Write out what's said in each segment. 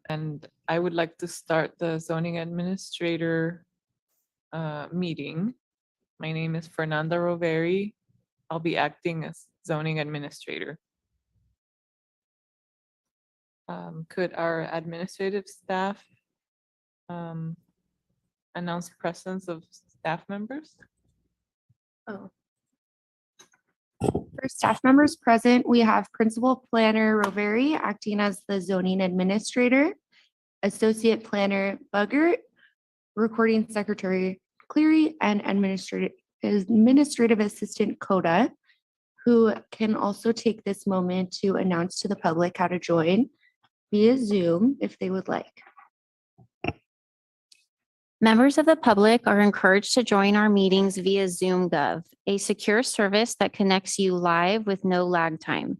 And I would like to start the zoning administrator meeting. My name is Fernanda Roveri. I'll be acting as zoning administrator. Could our administrative staff announce presence of staff members? Oh. For staff members present, we have Principal Planner Roveri acting as the zoning administrator, Associate Planner Buggert, Recording Secretary Cleary, and Administrative Assistant Coda, who can also take this moment to announce to the public how to join via Zoom if they would like. Members of the public are encouraged to join our meetings via Zoom Gov, a secure service that connects you live with no lag time.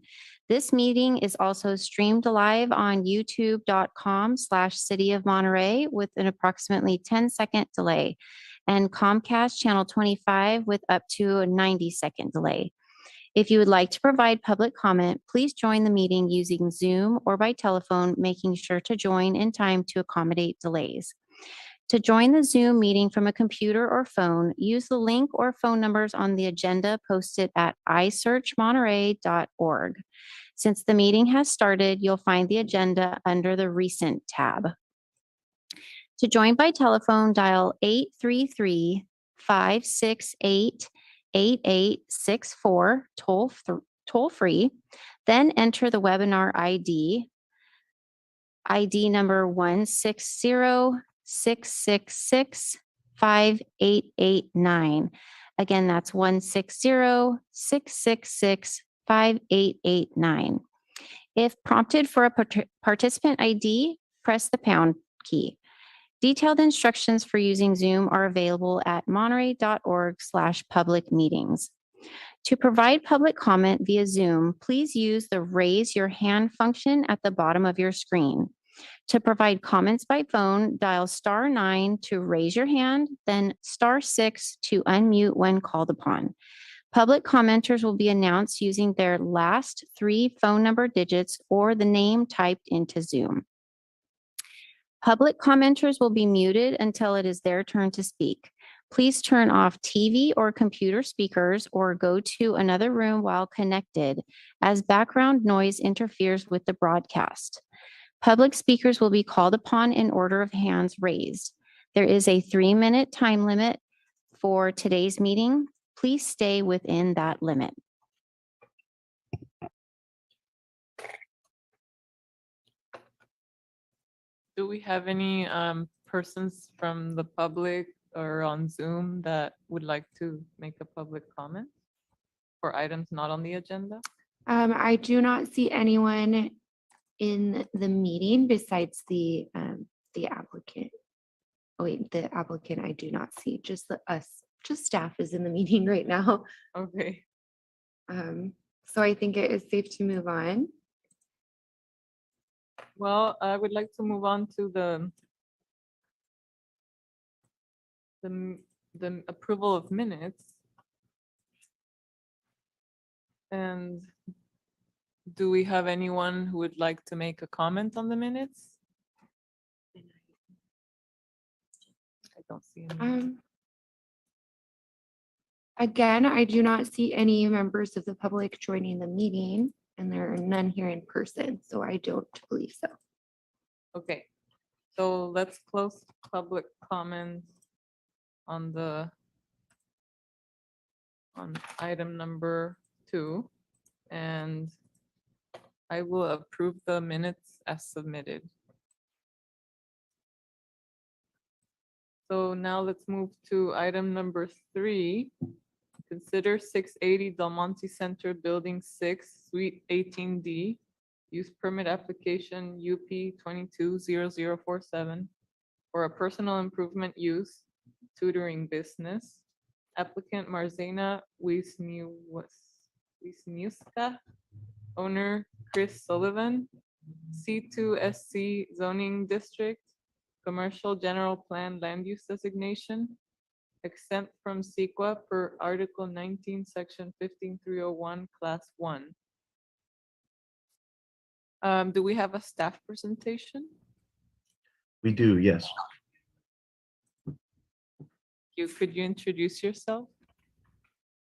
This meeting is also streamed live on youtube.com/City of Monterey with an approximately 10-second delay, and Comcast Channel 25 with up to a 90-second delay. If you would like to provide public comment, please join the meeting using Zoom or by telephone, making sure to join in time to accommodate delays. To join the Zoom meeting from a computer or phone, use the link or phone numbers on the agenda posted at isearchmonterey.org. Since the meeting has started, you'll find the agenda under the Recent tab. To join by telephone, dial 833-568-8864, toll free, then enter the webinar ID number 160-666-5889. Again, that's 160-666-5889. If prompted for a participant ID, press the pound key. Detailed instructions for using Zoom are available at monterey.org/public meetings. To provide public comment via Zoom, please use the raise your hand function at the bottom of your screen. To provide comments by phone, dial *9 to raise your hand, then *6 to unmute when called upon. Public commenters will be announced using their last 3 phone number digits or the name typed into Zoom. Public commenters will be muted until it is their turn to speak. Please turn off TV or computer speakers or go to another room while connected, as background noise interferes with the broadcast. Public speakers will be called upon in order of hands raised. There is a 3-minute time limit for today's meeting. Please stay within that limit. Do we have any persons from the public or on Zoom that would like to make a public comment for items not on the agenda? I do not see anyone in the meeting besides the applicant. Oh wait, the applicant I do not see, just staff is in the meeting right now. Okay. So I think it is safe to move on. Well, I would like to move on to the approval of minutes. And do we have anyone who would like to make a comment on the minutes? I don't see any. Again, I do not see any members of the public joining the meeting, and there are none here in person, so I don't believe so. Okay, so let's close public comments on item number 2, and I will approve the minutes as submitted. So now let's move to item number 3. Consider 680 Del Monte Center Building 6, Suite 18D, use permit application UP 220047 for a personal improvement use, tutoring business. Applicant Marzena Wisniewska, owner Chris Sullivan, C2SC zoning district, commercial general plan land use designation, exempt from CEQA per Article 19, Section 15301, Class 1. Do we have a staff presentation? We do, yes. Could you introduce yourself?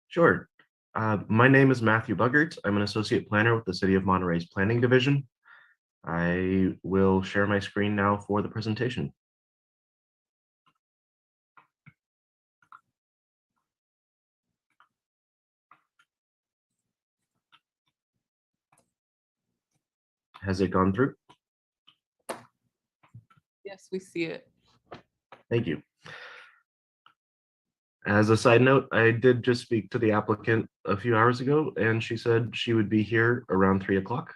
Sure. My name is Matthew Buggert. I'm an associate planner with the City of Monterey's Planning Division. I will share my screen now for the presentation. Has it gone through? Yes, we see it. Thank you. As a side note, I did just speak to the applicant a few hours ago, and she said she would be here around 3 o'clock.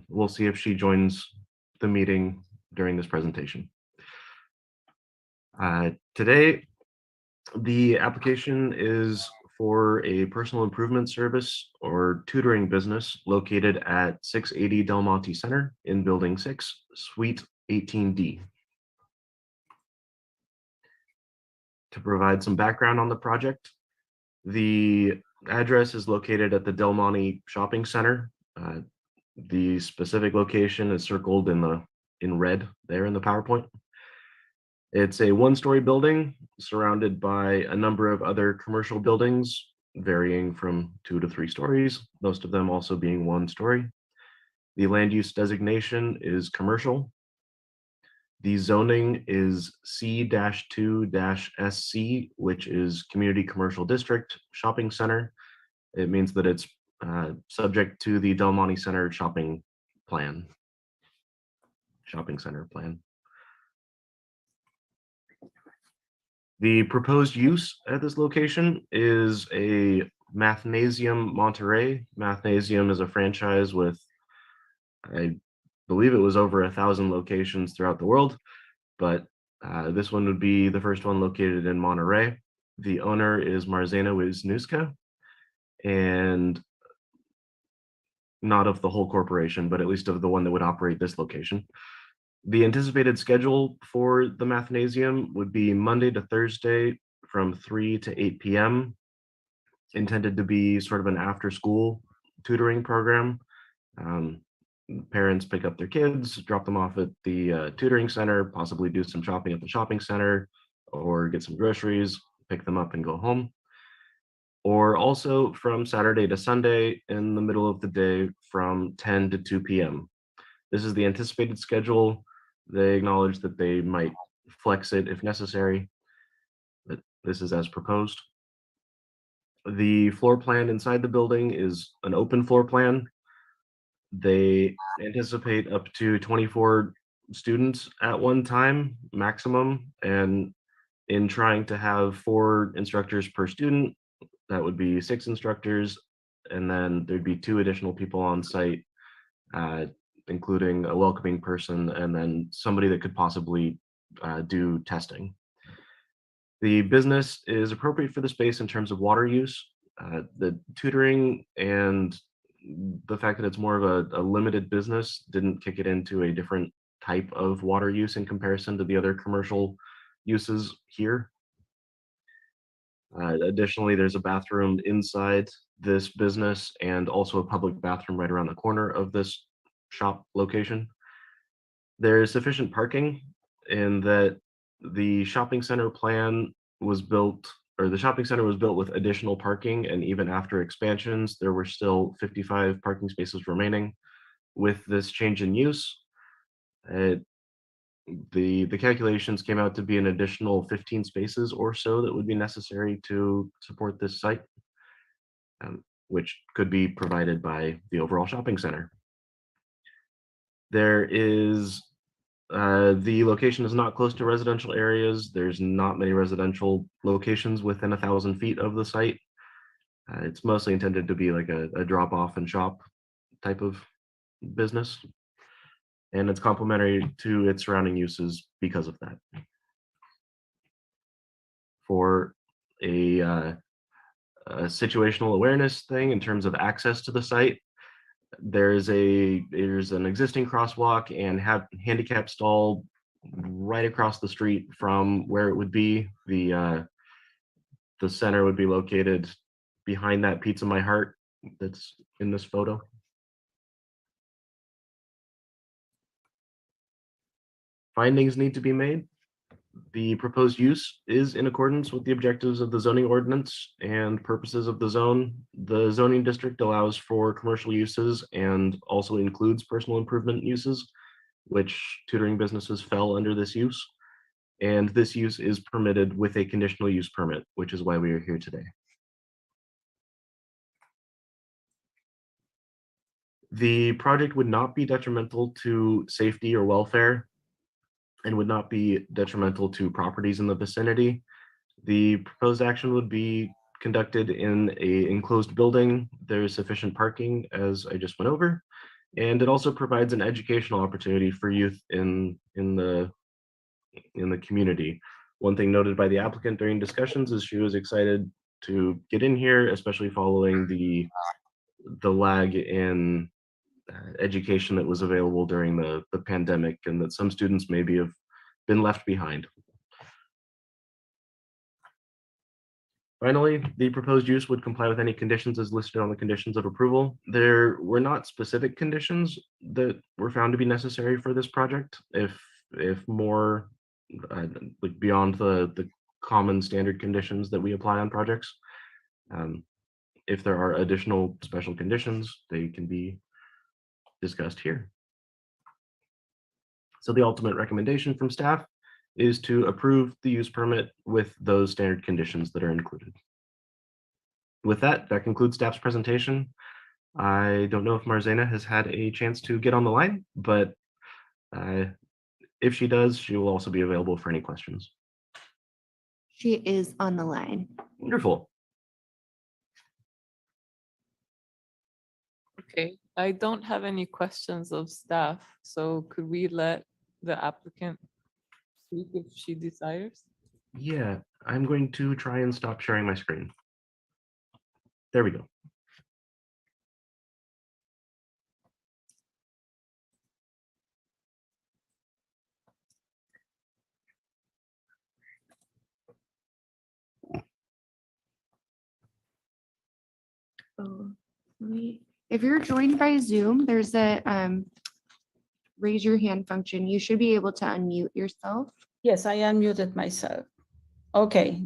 We'll see if she joins the meeting during this presentation. Today, the application is for a personal improvement service or tutoring business located at 680 Del Monte Center in Building 6, Suite 18D. To provide some background on the project, the address is located at the Del Monte Shopping Center. The specific location is circled in red there in the PowerPoint. It's a one-story building surrounded by a number of other commercial buildings varying from 2 to 3 stories, most of them also being 1 story. The land use designation is commercial. The zoning is C-2-SC, which is Community Commercial District Shopping Center. It means that it's subject to the Del Monte Center shopping center plan. The proposed use at this location is a Mathnasium Monterey. Mathnasium is a franchise with, I believe it was over 1,000 locations throughout the world, but this one would be the first one located in Monterey. The owner is Marzena Wisniewska, and not of the whole corporation, but at least of the one that would operate this location. The anticipated schedule for the Mathnasium would be Monday to Thursday from 3 to 8 p.m., intended to be sort of an after-school tutoring program. Parents pick up their kids, drop them off at the tutoring center, possibly do some shopping at the shopping center, or get some groceries, pick them up and go home. Or also from Saturday to Sunday in the middle of the day from 10 to 2 p.m. This is the anticipated schedule. They acknowledge that they might flex it if necessary, but this is as proposed. The floor plan inside the building is an open floor plan. They anticipate up to 24 students at one time, maximum, and in trying to have 4 instructors per student, that would be 6 instructors, and then there'd be 2 additional people on site, including a welcoming person and then somebody that could possibly do testing. The business is appropriate for the space in terms of water use. The tutoring and the fact that it's more of a limited business didn't kick it into a different type of water use in comparison to the other commercial uses here. Additionally, there's a bathroom inside this business and also a public bathroom right around the corner of this shop location. There is sufficient parking in that the shopping center plan was built, or the shopping center was built with additional parking, and even after expansions, there were still 55 parking spaces remaining. With this change in use, the calculations came out to be an additional 15 spaces or so that would be necessary to support this site, which could be provided by the overall shopping center. There is the location is not close to residential areas. There's not many residential locations within 1,000 feet of the site. It's mostly intended to be like a drop off and shop type of business. And it's complementary to its surrounding uses because of that. For a situational awareness thing in terms of access to the site, there's an existing crosswalk and handicap stall right across the street from where it would be. The center would be located behind that Pizza My Heart that's in this photo. findings need to be made. The proposed use is in accordance with the objectives of the zoning ordinance and purposes of the zone. The zoning district allows for commercial uses and also includes personal improvement uses, which tutoring businesses fell under this use. And this use is permitted with a conditional use permit, which is why we are here today. The project would not be detrimental to safety or welfare and would not be detrimental to properties in the vicinity. The proposed action would be conducted in an enclosed building. There is sufficient parking, as I just went over, and it also provides an educational opportunity for youth in the community. One thing noted by the applicant during discussions is she was excited to get in here, especially following the lag in education that was available during the pandemic, and that some students maybe have been left behind. Finally, the proposed use would comply with any conditions as listed on the conditions of approval. There were not specific conditions that were found to be necessary for this project. If more like beyond the common standard conditions that we apply on projects, if there are additional special conditions, they can be discussed here. So the ultimate recommendation from staff is to approve the use permit with those standard conditions that are included. With that, that concludes staff's presentation. I don't know if Marzena has had a chance to get on the line, but if she does, she will also be available for any questions. She is on the line. Wonderful. Okay, I don't have any questions of staff, so could we let the applicant speak if she desires? Yeah, I'm going to try and stop sharing my screen. There we go. Oh, if you're joined by Zoom, there's a raise your hand function. You should be able to unmute yourself. Yes, I unmuted myself. Okay.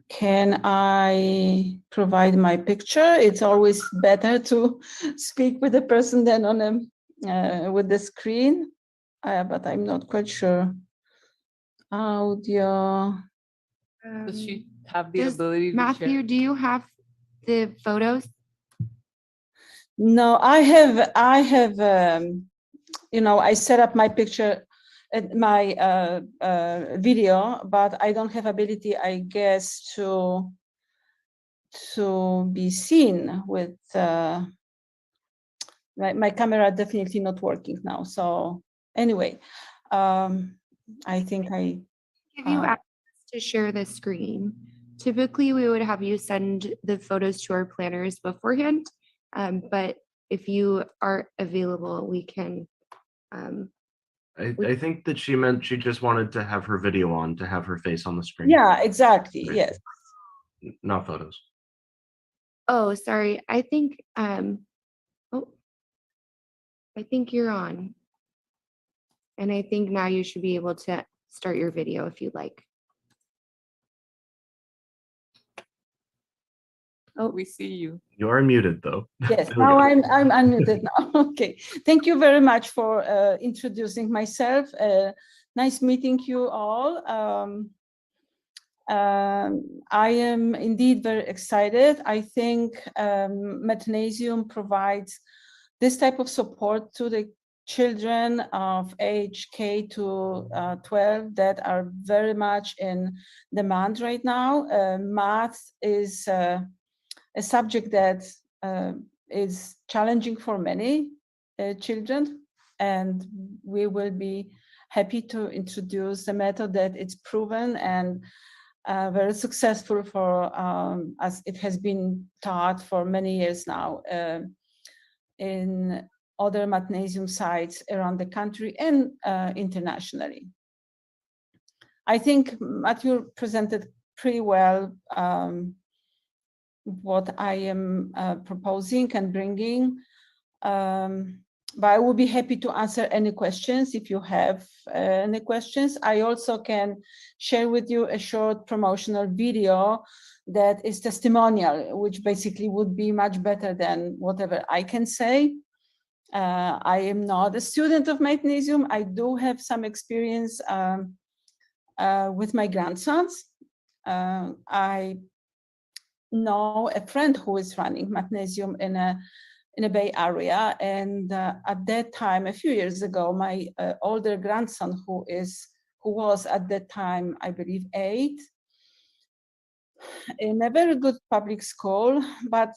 Can I provide my picture? It's always better to speak with the person than on a with the screen, but I'm not quite sure. Audio. Does she have the Does ability to Matthew, share? do you have the photos? No, I have, I set up my picture, my video, but I don't have ability, I guess, to be seen with, my camera definitely not working now. So anyway, I think I, Give you access to share the screen. Typically, we would have you send the photos to our planners beforehand, but if you are available, we can. I think that she meant she just wanted to have her video on, to have her face on the screen. yeah, exactly, Right. yes. Not photos. Oh, sorry. I think. Oh, I think you're on, and I think now you should be able to start your video if you'd like. Oh, we see you. You are muted though. Yes, There we now go. I'm unmuted now. Okay, thank you very much for introducing myself. Nice meeting you all. I am indeed very excited. I think Mathnasium provides this type of support to the children of age K to 12 that are very much in demand right now. Math is a subject that is challenging for many children, and we will be happy to introduce a method that is proven and very successful for as it has been taught for many years now in other Mathnasium sites around the country and internationally. I think Matthew presented pretty well what I am proposing and bringing. but I would be happy to answer any questions if you have any questions. I also can share with you a short promotional video that is testimonial, which basically would be much better than whatever I can say. I am not a student of Magnesium. I do have some experience with my grandsons. I know a friend who is running Magnesium in a Bay Area, and at that time, a few years ago, my older grandson, who was at that time, I believe, 8, in a very good public school, but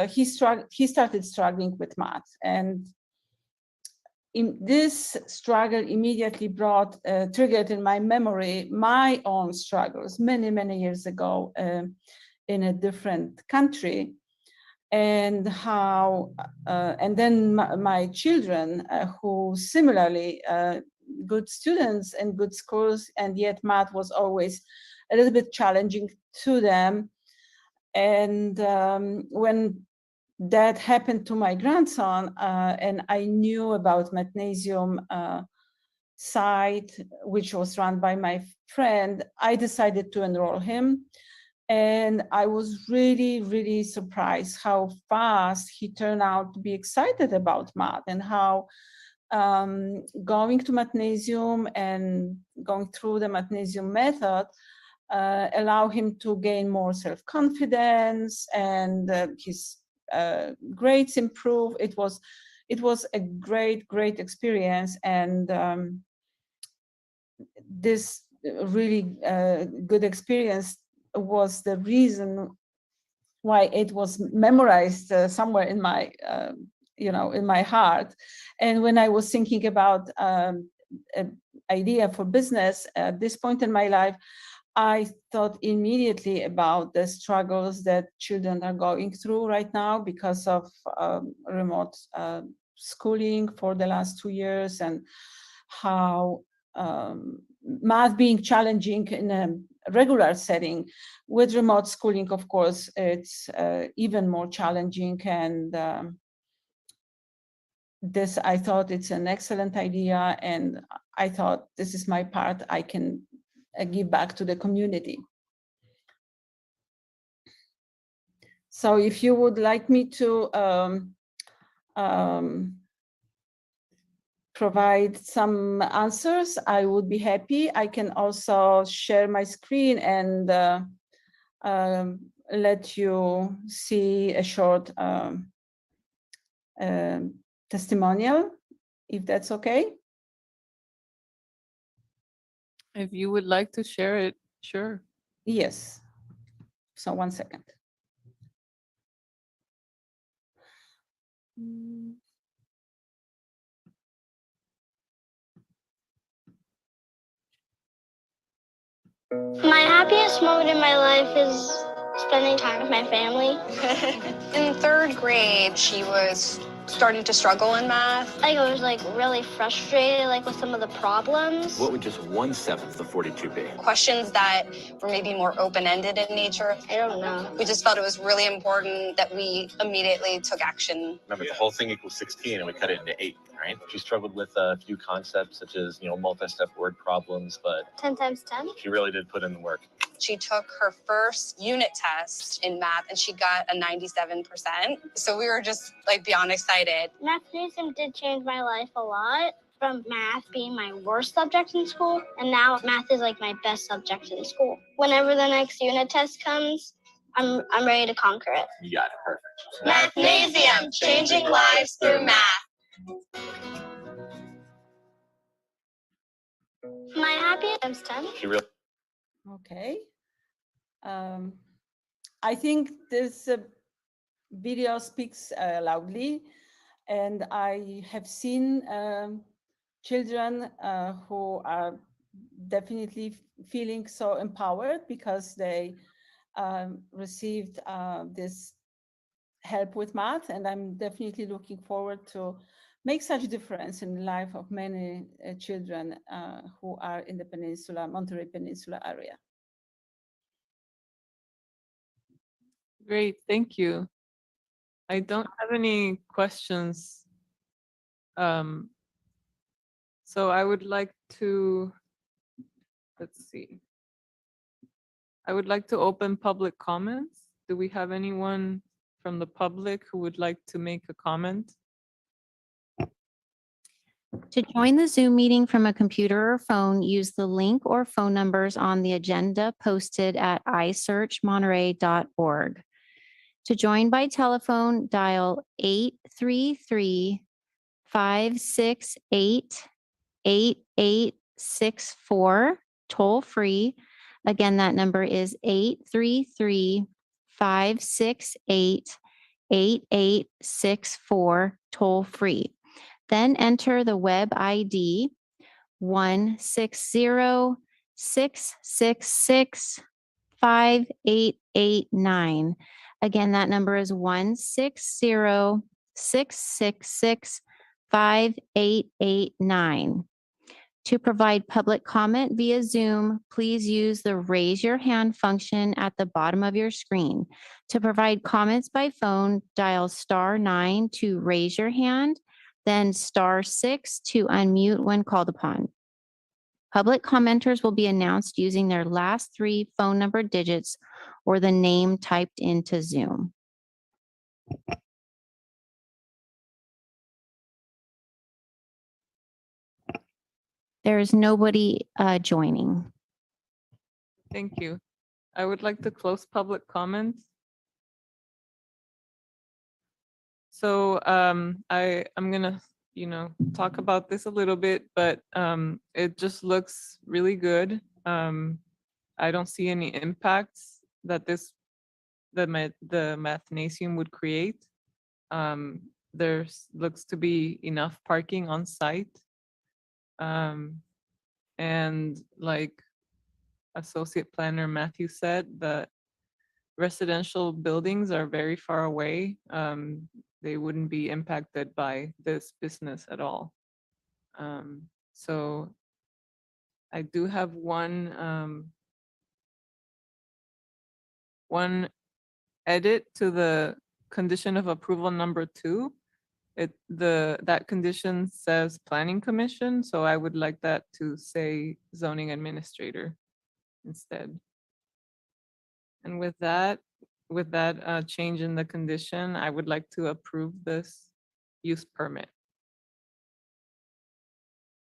he started struggling with math, and in this struggle immediately triggered in my memory my own struggles many years ago in a different country, and how and then my children who similarly good students in good schools, and yet math was always a little bit challenging to them. And when that happened to my grandson, and I knew about Magnesium site, which was run by my friend, I decided to enroll him. And I was really surprised how fast he turned out to be excited about math, and how going to Magnesium and going through the Magnesium method allow him to gain more self-confidence, and his grades improve. It was a great experience, and this really good experience was the reason why it was memorized somewhere in my in my heart. And when I was thinking about an idea for business at this point in my life, I thought immediately about the struggles that children are going through right now because of remote schooling for the last 2 years, and how math being challenging in a regular setting. With remote schooling, of course, it's even more challenging. And this, I thought it's an excellent idea, and I thought this is my part I can give back to the community. So if you would like me to provide some answers, I would be happy. I can also share my screen and let you see a short testimonial, if that's okay. If you would like to share it, sure. Yes. So 1 second. My happiest moment in my life is spending time with my family. In 3rd grade, she was starting to struggle in math. I was really frustrated with some of the problems. What would just 1/7 of 42 be? Questions that were maybe more open-ended in nature. I don't know. We just felt it was really important that we immediately took action. Remember, the whole thing equals 16, and we cut it into 8, right? She struggled with a few concepts, such as, multi-step word problems, but 10 times 10? she really did put in the work. She took her first unit test in math, and she got a 97%. So we were just, beyond excited. Magnesium did change my life a lot, from math being my worst subject in school, and now math is my best subject in school. Whenever the next unit test comes, I'm ready to conquer it. You got it, perfect. Magnesium, changing lives through math. My happiest times 10? She really. Okay. I think this video speaks loudly, and I have seen children who are definitely feeling so empowered because they received this help with math, and I'm definitely looking forward to make such a difference in the life of many children who are in the Monterey Peninsula area. Great, thank you. I don't have any questions So I would like to, let's see. I would like to open public comments. Do we have anyone from the public who would like to make a comment? To join the Zoom meeting from a computer or phone, use the link or phone numbers on the agenda posted at isearchmonterey.org. To join by telephone, dial 833-568-8864, toll free. Again, that number is 833-568-8864, toll free. Then enter the web ID 160-666-5889. Again, that number is 160-666-5889. To provide public comment via Zoom, please use the raise your hand function at the bottom of your screen. To provide comments by phone, dial *9 to raise your hand, then *6 to unmute when called upon. Public commenters will be announced using their last 3 phone number digits or the name typed into Zoom. There is nobody joining. Thank you. I would like to close public comments. So I'm gonna, talk about this a little bit, but it just looks really good. I don't see any impacts that the mathnasium would create. There's looks to be enough parking on site. And like Associate Planner Matthew said, the residential buildings are very far away. They wouldn't be impacted by this business at all. So I do have one edit to the condition of approval number 2. That condition says Planning Commission, so I would like that to say Zoning Administrator instead. And with that change in the condition, I would like to approve this use permit.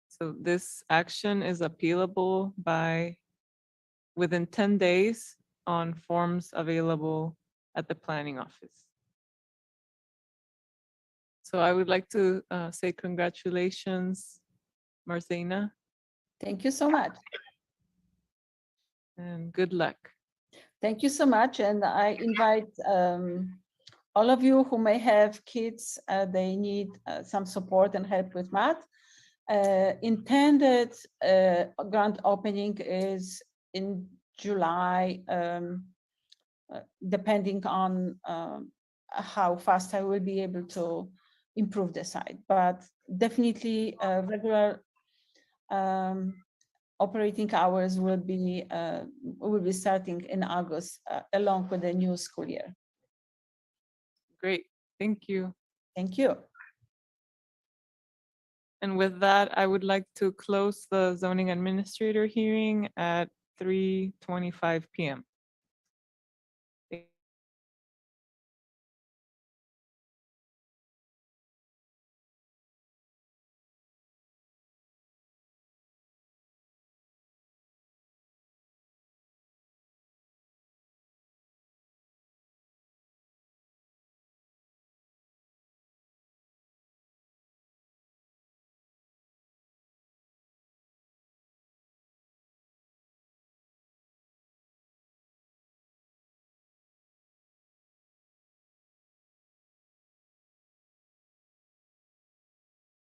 So this action is appealable within 10 days on forms available at the planning office. So I would like to say congratulations, Marcena, Thank you so much. and good luck. Thank you so much. And I invite all of you who may have kids, they need some support and help with math. Intended grand opening is in July, depending on how fast I will be able to improve the site. But definitely regular operating hours will be starting in August along with the new school year. Great, thank you. Thank you. And with that, I would like to close the zoning administrator hearing at 3:25 p.m.